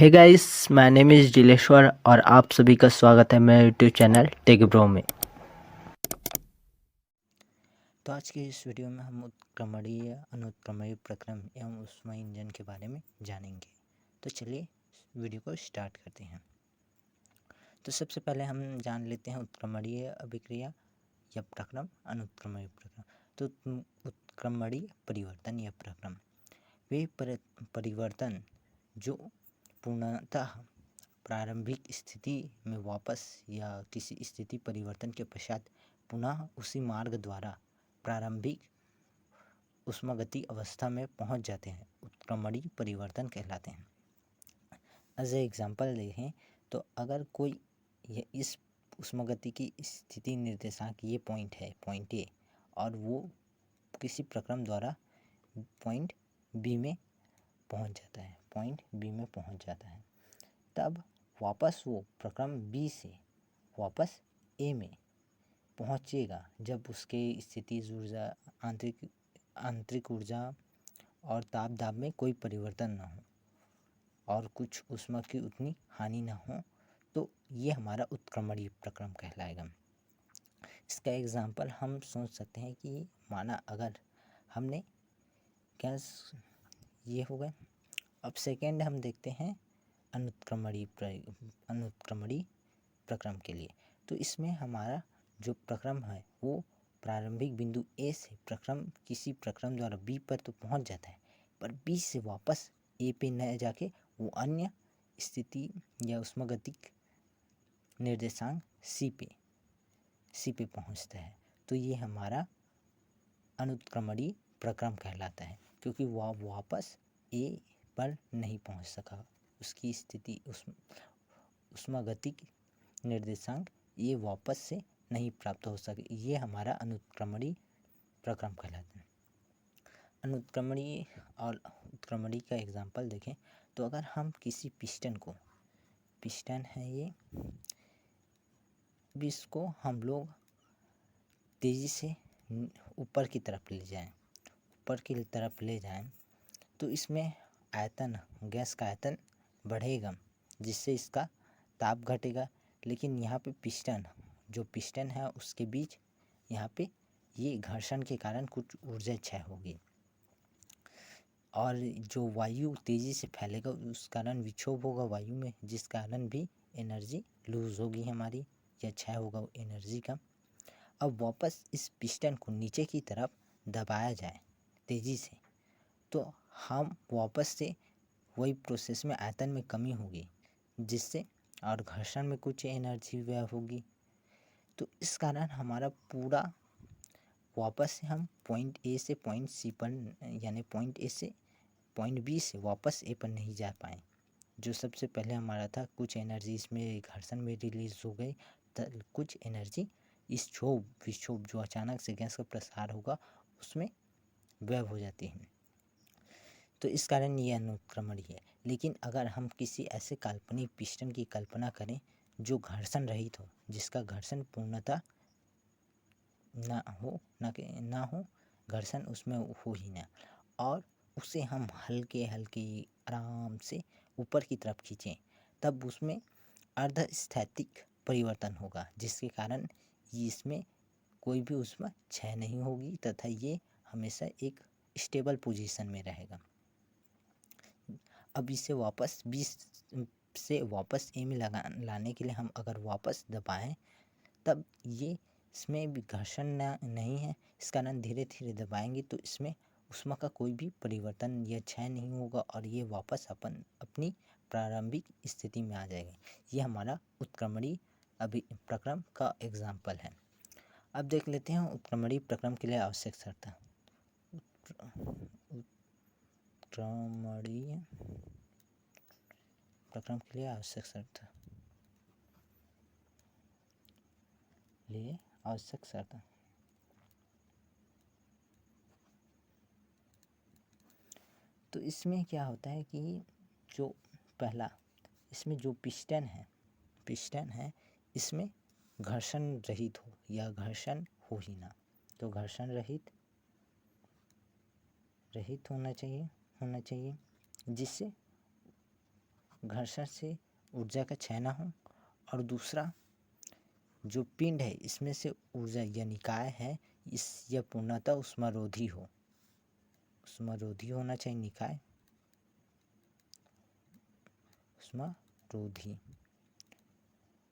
Hey guys, my name is Dileshwar और आप सभी का स्वागत है मेरे यूट्यूब चैनल टेक ब्रो में। तो आज के इस वीडियो में हम उत्क्रमणीय अनुत्क्रमणीय प्रक्रम एवं ऊष्मा इंजन के बारे में जानेंगे। तो चलिए वीडियो को स्टार्ट करते हैं। तो सबसे पहले हम जान लेते हैं उत्क्रमणीय अभिक्रिया या प्रक्रम, अनुत्क्रमणीय प्रक्रम। तो उत्क्रमणीय परिवर्तन या प्रक्रम वे परिवर्तन जो पूर्णतः प्रारंभिक स्थिति में वापस या किसी स्थिति परिवर्तन के पश्चात पुनः उसी मार्ग द्वारा प्रारंभिक ऊष्मागतिक अवस्था में पहुंच जाते हैं, उत्क्रमणीय परिवर्तन कहलाते हैं। एज ए एग्जाम्पल देखें तो अगर कोई इस ऊष्मागतिकी स्थिति निर्देशांक ये पॉइंट है, पॉइंट ए, और वो किसी प्रक्रम द्वारा पॉइंट बी में पहुंच जाता है, पॉइंट बी में पहुंच जाता है, तब वापस वो प्रक्रम बी से वापस ए में पहुंचेगा जब उसके स्थितिज ऊर्जा, आंतरिक ऊर्जा और ताप दाब में कोई परिवर्तन ना हो और कुछ ऊष्मा की उतनी हानि ना हो, तो ये हमारा उत्क्रमणीय प्रक्रम कहलाएगा। इसका एग्जाम्पल हम सोच सकते हैं कि माना अगर हमने गैस ये हो गए। अब सेकेंड हम देखते हैं अनुत्क्रमणीय प्रक्रम के लिए। तो इसमें हमारा जो प्रक्रम है वो प्रारंभिक बिंदु ए से प्रक्रम किसी प्रक्रम द्वारा बी पर तो पहुंच जाता है, पर बी से वापस ए पे न जाके वो अन्य स्थिति या ऊष्मागतिक निर्देशांक सी पे पहुंचता है। तो ये हमारा अनुत्क्रमणीय प्रक्रम कहलाता है, क्योंकि वह वापस ए पर नहीं पहुंच सका, उसकी स्थिति ऊष्मागतिक निर्देशांक ये वापस से नहीं प्राप्त हो सके। ये हमारा अनुत्क्रमणीय प्रक्रम कहलाता है। अनुत्क्रमणीय और उत्क्रमणीय का एग्जाम्पल देखें तो अगर हम किसी पिस्टन है ये, इसको हम लोग तेज़ी से ऊपर की तरफ ले जाएं तो इसमें आयतन, गैस का आयतन बढ़ेगा जिससे इसका ताप घटेगा। लेकिन यहाँ पे पिस्टन है उसके बीच यहाँ पे ये घर्षण के कारण कुछ ऊर्जा क्षय होगी और जो वायु तेज़ी से फैलेगा उस कारण विक्षोभ होगा वायु में, जिस कारण भी एनर्जी लूज होगी हमारी या क्षय होगा एनर्जी का। अब वापस इस पिस्टन को नीचे की तरफ दबाया जाए तेज़ी से, तो हम वापस से वही प्रोसेस में आयतन में कमी होगी जिससे और घर्षण में कुछ एनर्जी व्यय होगी। तो इस कारण हमारा पूरा वापस से हम पॉइंट ए से पॉइंट सी पर, यानी पॉइंट ए से पॉइंट बी से वापस ए पर नहीं जा पाए। जो सबसे पहले हमारा था, कुछ एनर्जी इसमें घर्षण में रिलीज हो गई, कुछ एनर्जी इस विक्षोभ जो अचानक से गैस का प्रसार होगा उसमें व्यय हो जाती है। तो इस कारण ये अनुत्क्रमणीय है। लेकिन अगर हम किसी ऐसे काल्पनिक पिस्टन की कल्पना करें जो घर्षण रहित हो, जिसका घर्षण पूर्णतः ना हो, घर्षण उसमें हो ही ना, और उसे हम हल्के हल्के आराम से ऊपर की तरफ खींचें, तब उसमें अर्धस्थैतिक परिवर्तन होगा जिसके कारण इसमें कोई भी ऊष्मा क्षय नहीं होगी तथा ये हमेशा एक स्टेबल पोजीशन में रहेगा। अब इसे वापस से वापस ए में लाने के लिए हम अगर वापस दबाएं, तब ये इसमें भी घर्षण नहीं है, इस कारण धीरे धीरे दबाएंगे तो इसमें ऊष्मा का कोई भी परिवर्तन या क्षय नहीं होगा और ये वापस अपनी प्रारंभिक स्थिति में आ जाएगा। ये हमारा उत्क्रमणीय प्रक्रम का एग्जाम्पल है। अब देख लेते हैं उत्क्रमणीय प्रक्रम के लिए आवश्यक शर्तें। उत्क्रमणीय प्रक्रम के लिए आवश्यक शर्त तो इसमें क्या होता है कि जो पहला, इसमें जो पिस्टन है इसमें घर्षण रहित हो या घर्षण हो ही ना, तो घर्षण रहित होना चाहिए जिससे घर्षण से ऊर्जा का क्षय ना हो, और दूसरा जो पिंड है इसमें से ऊर्जा या निकाय है यह पूर्णतः ऊष्मारोधी हो। ऊष्मारोधी होना चाहिए निकाय,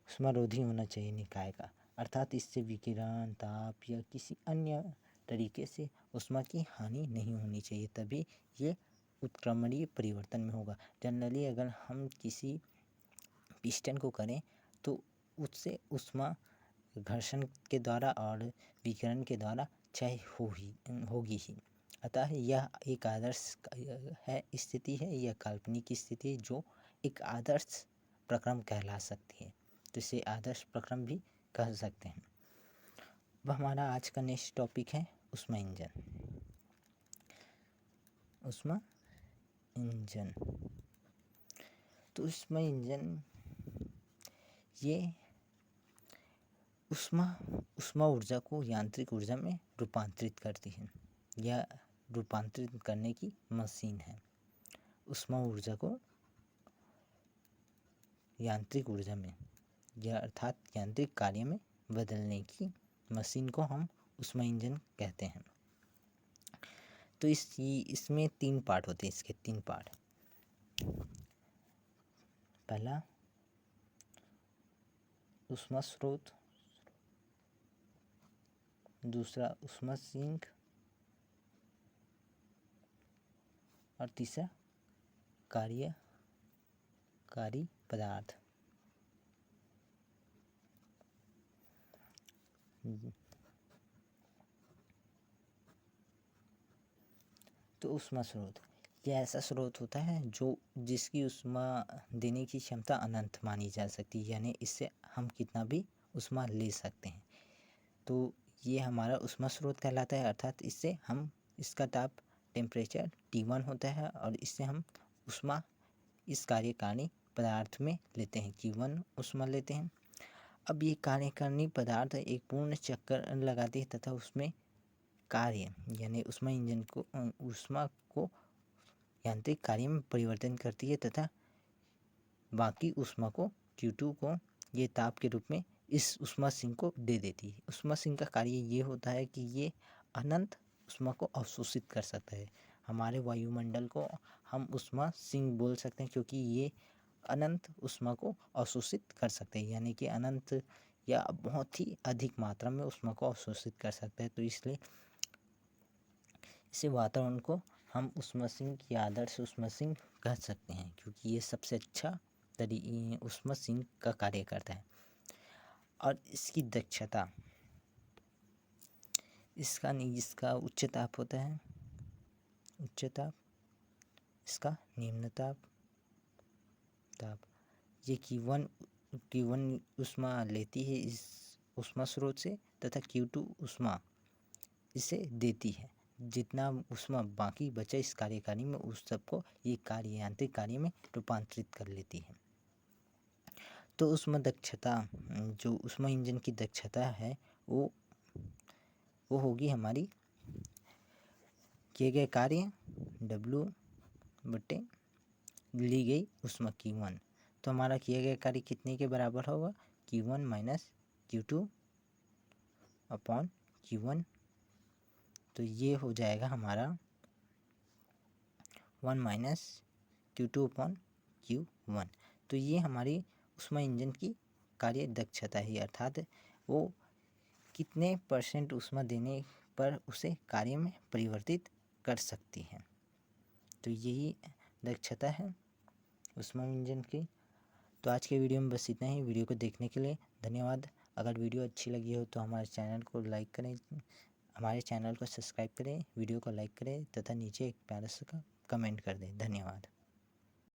ऊष्मारोधी होना चाहिए निकाय का, अर्थात इससे विकिरण, ताप या किसी अन्य तरीके से ऊष्मा की हानि नहीं होनी चाहिए, तभी ये उत्क्रमणीय परिवर्तन में होगा। जनरली अगर हम किसी पिस्टन को करें तो उससे ऊष्मा घर्षण के द्वारा और विकिरण के द्वारा क्षय होगी ही। अतः यह एक आदर्श है स्थिति है, यह काल्पनिक स्थिति है जो एक आदर्श प्रक्रम कहला सकती है, तो इसे आदर्श प्रक्रम भी कह सकते हैं। वह हमारा आज का नेक्स्ट टॉपिक है ऊष्मा इंजन। ऊष्मा इंजन, तो ऊष्मा इंजन ये ऊष्मा ऊर्जा को यांत्रिक ऊर्जा में रूपांतरित करती है। यह रूपांतरित करने की मशीन है। ऊष्मा ऊर्जा को यांत्रिक ऊर्जा में, यह अर्थात यांत्रिक कार्य में बदलने की मशीन को हम ऊष्मा इंजन कहते हैं। तो इसमें 3 पार्ट होते हैं, इसके 3 पार्ट। पहला ऊष्मा स्रोत, दूसरा ऊष्मा सिंक और तीसरा कार्यकारी पदार्थ। तो ऊष्मा स्रोत यह ऐसा स्रोत होता है जो जिसकी ऊष्मा देने की क्षमता अनंत मानी जा सकती है, यानी इससे हम कितना भी ऊष्मा ले सकते हैं। तो ये हमारा ऊष्मा स्रोत कहलाता है, अर्थात इससे हम इसका ताप टेम्परेचर T1 होता है और इससे हम ऊष्मा इस कार्यकारिणी पदार्थ में लेते हैं, Q1 ऊष्मा लेते हैं। अब ये कार्यकारिणी पदार्थ एक पूर्ण चक्कर लगाती है तथा उसमें कार्य यानी ऊष्मा इंजन को ऊष्मा को यांत्रिक कार्य में परिवर्तन करती है तथा बाकी ऊष्मा को Q2 को ये ताप के रूप में इस ऊष्मा सिंक को दे देती है। ऊष्मा सिंक का कार्य ये होता है कि ये अनंत ऊष्मा को अवशोषित कर सकता है। हमारे वायुमंडल को हम ऊष्मा सिंक बोल सकते हैं क्योंकि ये अनंत ऊष्मा को अवशोषित कर सकते हैं, यानी कि अनंत या बहुत ही अधिक मात्रा में ऊष्मा को अवशोषित कर सकते हैं। तो इसलिए इसे वातावरण को हम ऊष्मा सिंक या आदर्श ऊष्मा सिंक कह सकते हैं, क्योंकि ये सबसे अच्छा ऊष्मा सिंक का कार्य करता है। और इसकी दक्षता, इसका उच्च ताप होता है उच्च ताप, इसका निम्न ताप ये Q1 ऊष्मा लेती है इस ऊष्मा स्रोत से तथा Q2 ऊष्मा इसे देती है। जितना ऊष्मा बाकी बचा इस कार्यकारिणी में उस सबको ये यांत्रिक कार्य में रूपांतरित कर लेती है। तो ऊष्मा दक्षता, जो ऊष्मा इंजन की दक्षता है वो होगी हमारी किए गए कार्य W बटे ली गई ऊष्मा Q1। तो हमारा किए गए कार्य कितने के बराबर होगा? Q1 minus Q2 upon Q1। तो ये हो जाएगा हमारा 1 माइनस Q2 अपॉन Q1। तो ये हमारी ऊष्मा इंजन की कार्य दक्षता है, अर्थात वो कितने % ऊष्मा देने पर उसे कार्य में परिवर्तित कर सकती है। तो यही दक्षता है ऊष्मा इंजन की। तो आज के वीडियो में बस इतना ही। वीडियो को देखने के लिए धन्यवाद। अगर वीडियो अच्छी लगी हो तो हमारे चैनल को लाइक करें, हमारे चैनल को सब्सक्राइब करें, वीडियो को लाइक करें तथा नीचे एक प्यारा सा कमेंट कर दें। धन्यवाद।